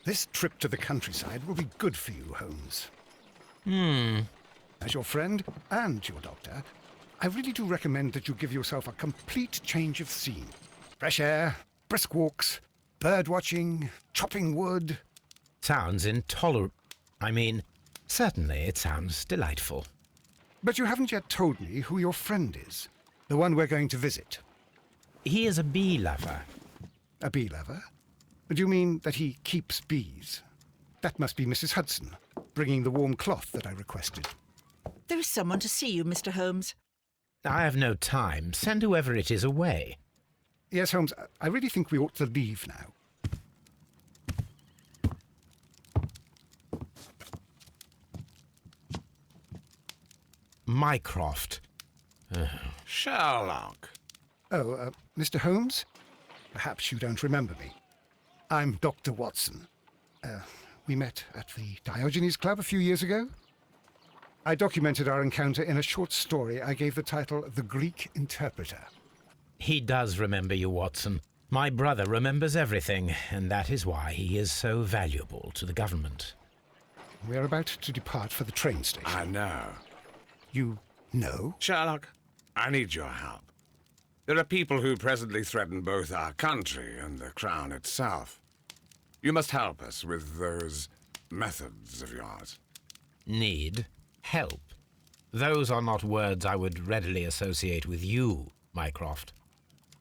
This trip to the countryside will be good for you, Holmes. As your friend and your doctor, I really do recommend that you give yourself a complete change of scene. Fresh air, brisk walks, bird watching, chopping wood. Sounds intolerable. Certainly it sounds delightful. But you haven't yet told me who your friend is, the one we're going to visit. He is a bee lover. A bee lover? Do you mean that he keeps bees? That must be Mrs. Hudson, bringing the warm cloth that I requested. There is someone to see you, Mr. Holmes. I have no time. Send whoever it is away. Yes, Holmes, I really think we ought to leave now. Mycroft. Sherlock. Oh, Mr. Holmes? Perhaps you don't remember me. I'm Dr. Watson. We met at the Diogenes Club a few years ago. I documented our encounter in a short story I gave the title The Greek Interpreter. He does remember you, Watson. My brother remembers everything, and that is why he is so valuable to the government. We're about to depart for the train station. I know. You know? Sherlock, I need your help. There are people who presently threaten both our country and the Crown itself. You must help us with those methods of yours. Need? Help? Those are not words I would readily associate with you, Mycroft.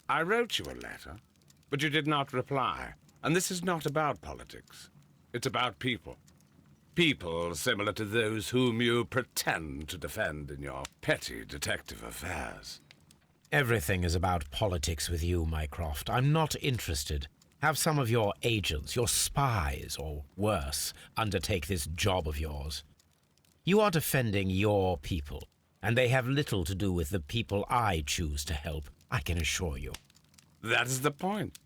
I wrote you a letter, but you did not reply. And this is not about politics. It's about people. People similar to those whom you pretend to defend in your petty detective affairs. Everything is about politics with you, Mycroft. I'm not interested. Have some of your agents, your spies, or worse, undertake this job of yours. You are defending your people, and they have little to do with the people I choose to help, I can assure you. That is the point.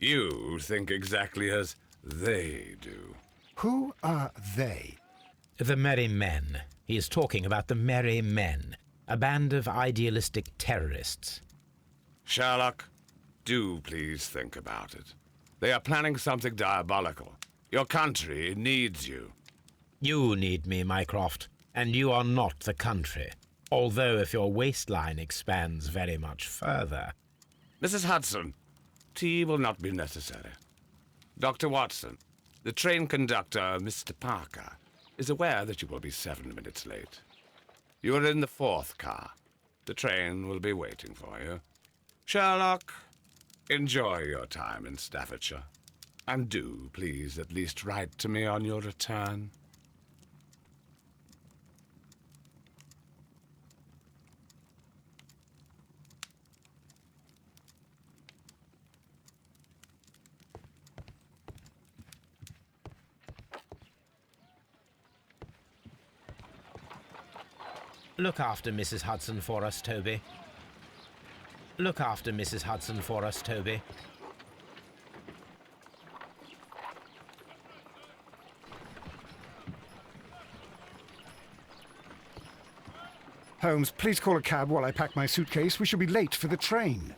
You think exactly as they do. Who are they? The Merry Men. He is talking about the Merry Men, a band of idealistic terrorists. Sherlock, do please think about it. They are planning something diabolical. Your country needs you. You need me, Mycroft, and you are not the country, although if your waistline expands very much further. Mrs. Hudson, tea will not be necessary. Dr. Watson, the train conductor, Mr. Parker, is aware that you will be 7 minutes late. You are in the 4th car. The train will be waiting for you. Sherlock, enjoy your time in Staffordshire. And do, please, at least write to me on your return. Look after Mrs. Hudson for us, Toby. Look after Mrs. Hudson for us, Toby. Holmes, please call a cab while I pack my suitcase. We shall be late for the train.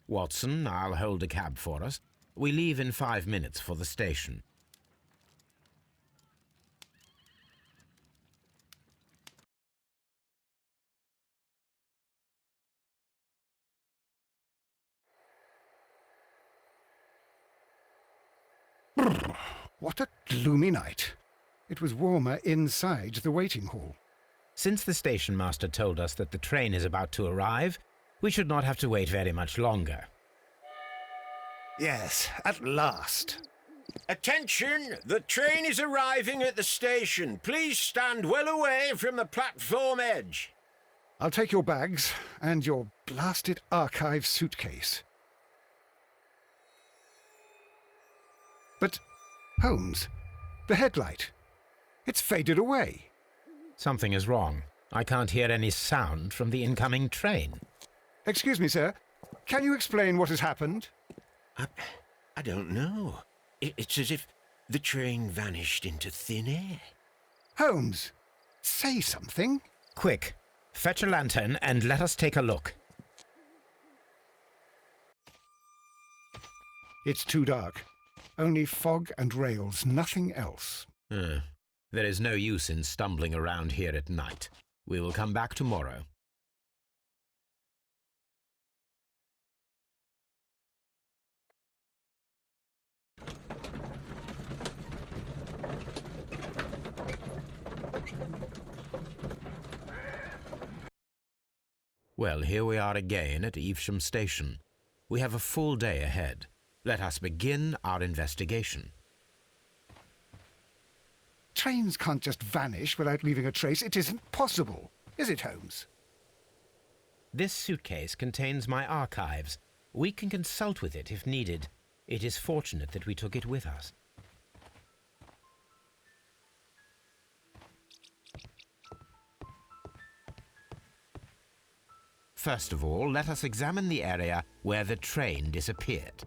Watson, I'll hold a cab for us. We leave in 5 minutes for the station. What a gloomy night. It was warmer inside the waiting hall. Since the station master told us that the train is about to arrive, we should not have to wait very much longer. Yes, at last. Attention! The train is arriving at the station. Please stand well away from the platform edge. I'll take your bags and your blasted archive suitcase. But, Holmes, the headlight. It's faded away. Something is wrong. I can't hear any sound from the incoming train. Excuse me, sir. Can you explain what has happened? I don't know. It's as if the train vanished into thin air. Holmes, say something. Quick, fetch a lantern and let us take a look. It's too dark. Only fog and rails, nothing else. There is no use in stumbling around here at night. We will come back tomorrow. Well, here we are again at Evesham Station. We have a full day ahead. Let us begin our investigation. Trains can't just vanish without leaving a trace. It isn't possible, is it, Holmes? This suitcase contains my archives. We can consult with it if needed. It is fortunate that we took it with us. First of all, let us examine the area where the train disappeared.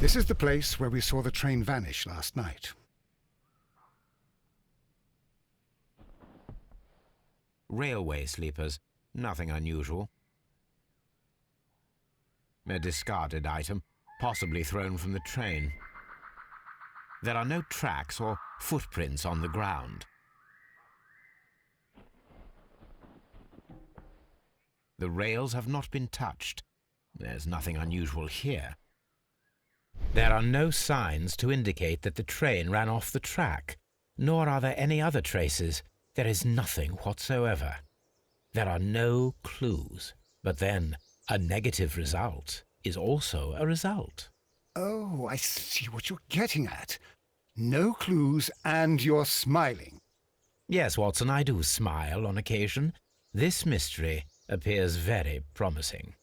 This is the place where we saw the train vanish last night. Railway sleepers. Nothing unusual. A discarded item, possibly thrown from the train. There are no tracks or footprints on the ground. The rails have not been touched. There's nothing unusual here. There are no signs to indicate that the train ran off the track, nor are there any other traces. There is nothing whatsoever. There are no clues. But then, a negative result is also a result. Oh, I see what you're getting at. No clues, and you're smiling. Yes, Watson, I do smile on occasion. This mystery appears very promising.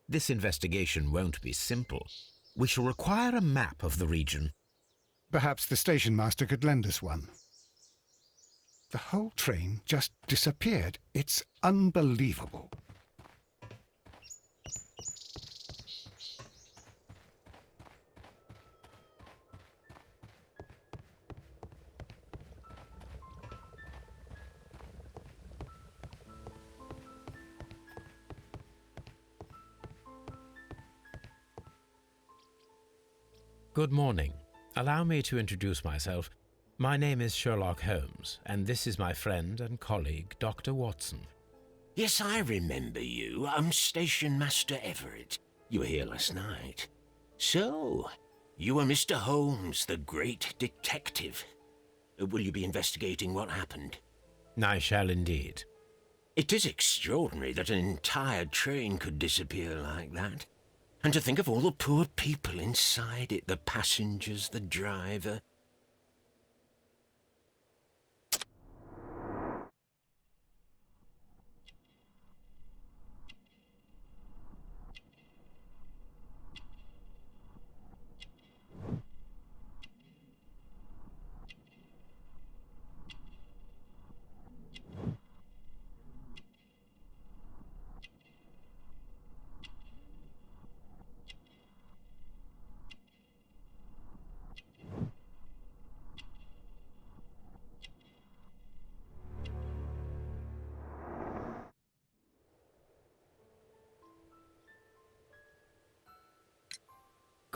This investigation won't be simple. We shall require a map of the region. Perhaps the station master could lend us one. The whole train just disappeared. It's unbelievable. Good morning. Allow me to introduce myself. My name is Sherlock Holmes, and this is my friend and colleague, Dr. Watson. Yes, I remember you. I'm Station Master Everett. You were here last night. So, you are Mr. Holmes, the great detective. Will you be investigating what happened? I shall indeed. It is extraordinary that an entire train could disappear like that. And to think of all the poor people inside it, the passengers, the driver.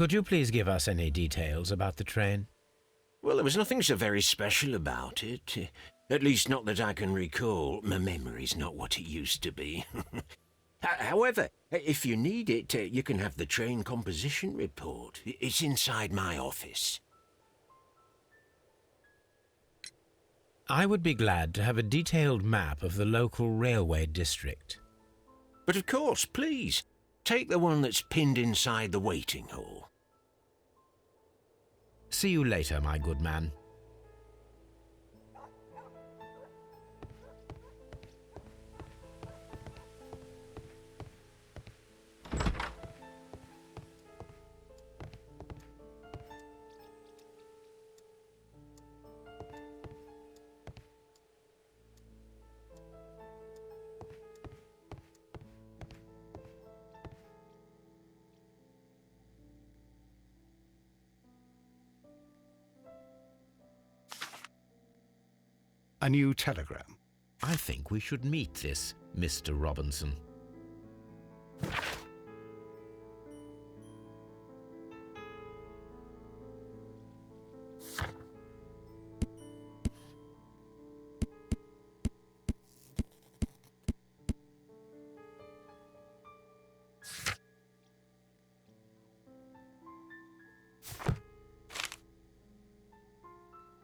Could you please give us any details about the train? Well, there was nothing so very special about it. At least not that I can recall. My memory's not what it used to be. However, if you need it, you can have the train composition report. It's inside my office. I would be glad to have a detailed map of the local railway district. But of course, please, take the one that's pinned inside the waiting hall. See you later, my good man. A new telegram. I think we should meet this Mr. Robinson.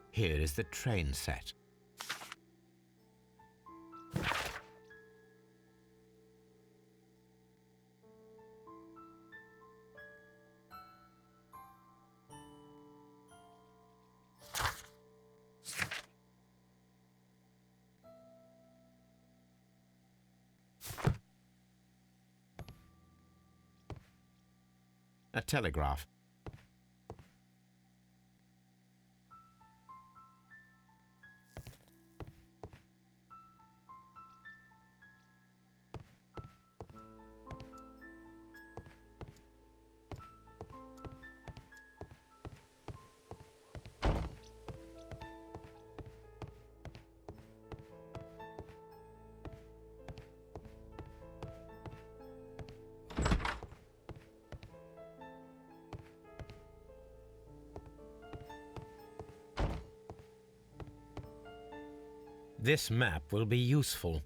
Here is the train set. A telegraph. This map will be useful.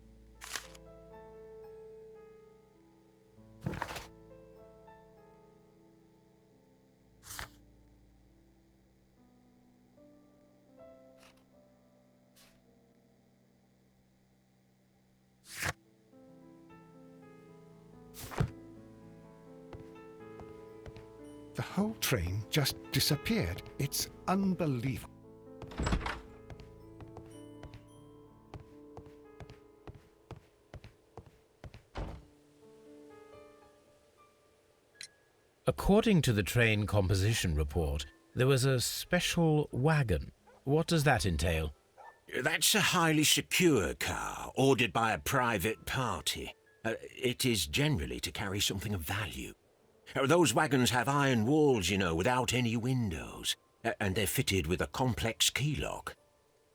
The whole train just disappeared. It's unbelievable. According to the train composition report, there was a special wagon. What does that entail? That's a highly secure car, ordered by a private party. It is generally to carry something of value. Those wagons have iron walls, you know, without any windows, and they're fitted with a complex key lock.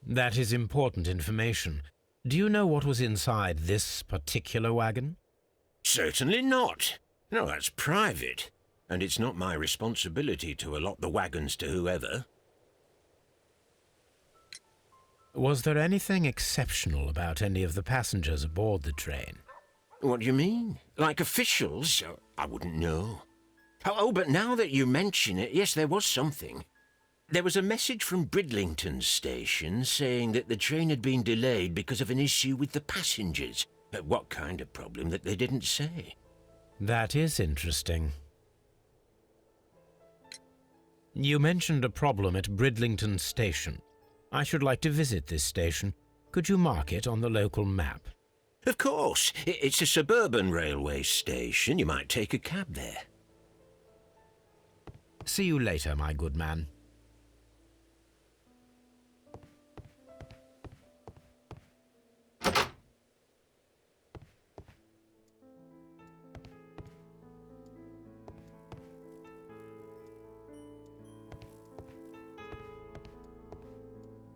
That is important information. Do you know what was inside this particular wagon? Certainly not. No, that's private, and it's not my responsibility to allot the wagons to whoever. Was there anything exceptional about any of the passengers aboard the train? What do you mean? Like officials? I wouldn't know. Oh, but now that you mention it, yes, there was something. There was a message from Bridlington Station saying that the train had been delayed because of an issue with the passengers. What kind of problem that they didn't say? That is interesting. You mentioned a problem at Bridlington Station. I should like to visit this station. Could you mark it on the local map? Of course. It's a suburban railway station. You might take a cab there. See you later, my good man.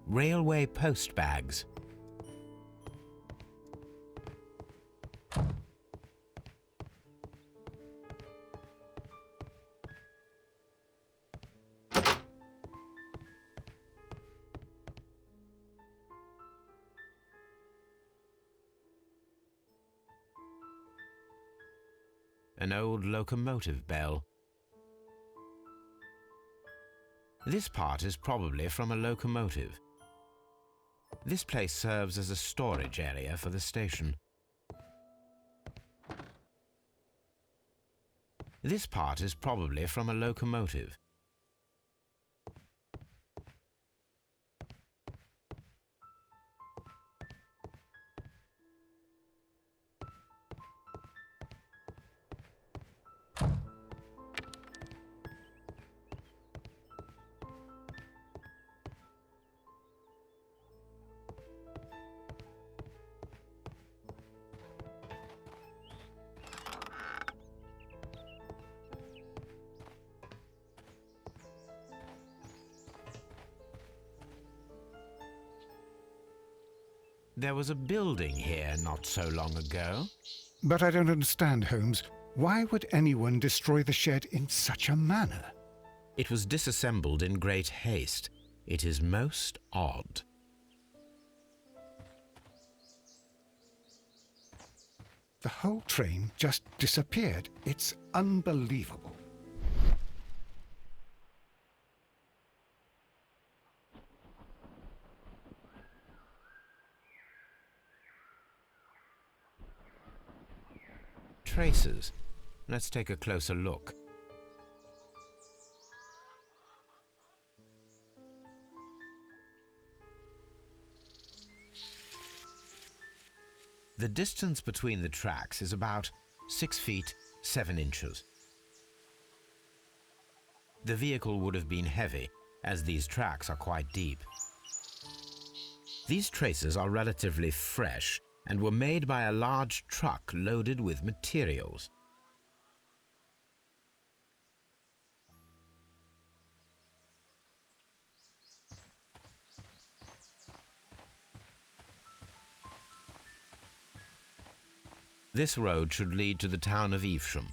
Railway post bags. An old locomotive bell. This part is probably from a locomotive. This place serves as a storage area for the station. This part is probably from a locomotive. There was a building here not so long ago. But I don't understand, Holmes. Why would anyone destroy the shed in such a manner? It was disassembled in great haste. It is most odd. The whole train just disappeared. It's unbelievable. Traces. Let's take a closer look. The distance between the tracks is about 6 feet 7 inches. The vehicle would have been heavy, as these tracks are quite deep. These traces are relatively fresh and were made by a large truck loaded with materials. This road should lead to the town of Evesham.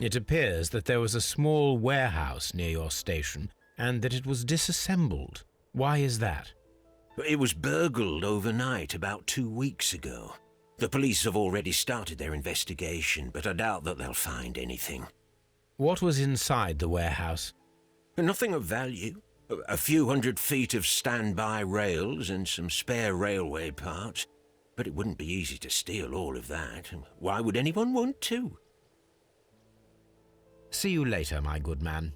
It appears that there was a small warehouse near your station and that it was disassembled. Why is that? It was burgled overnight about 2 weeks ago. The police have already started their investigation, but I doubt that they'll find anything. What was inside the warehouse? Nothing of value. A few 100 feet of standby rails and some spare railway parts. But it wouldn't be easy to steal all of that. Why would anyone want to? See you later, my good man.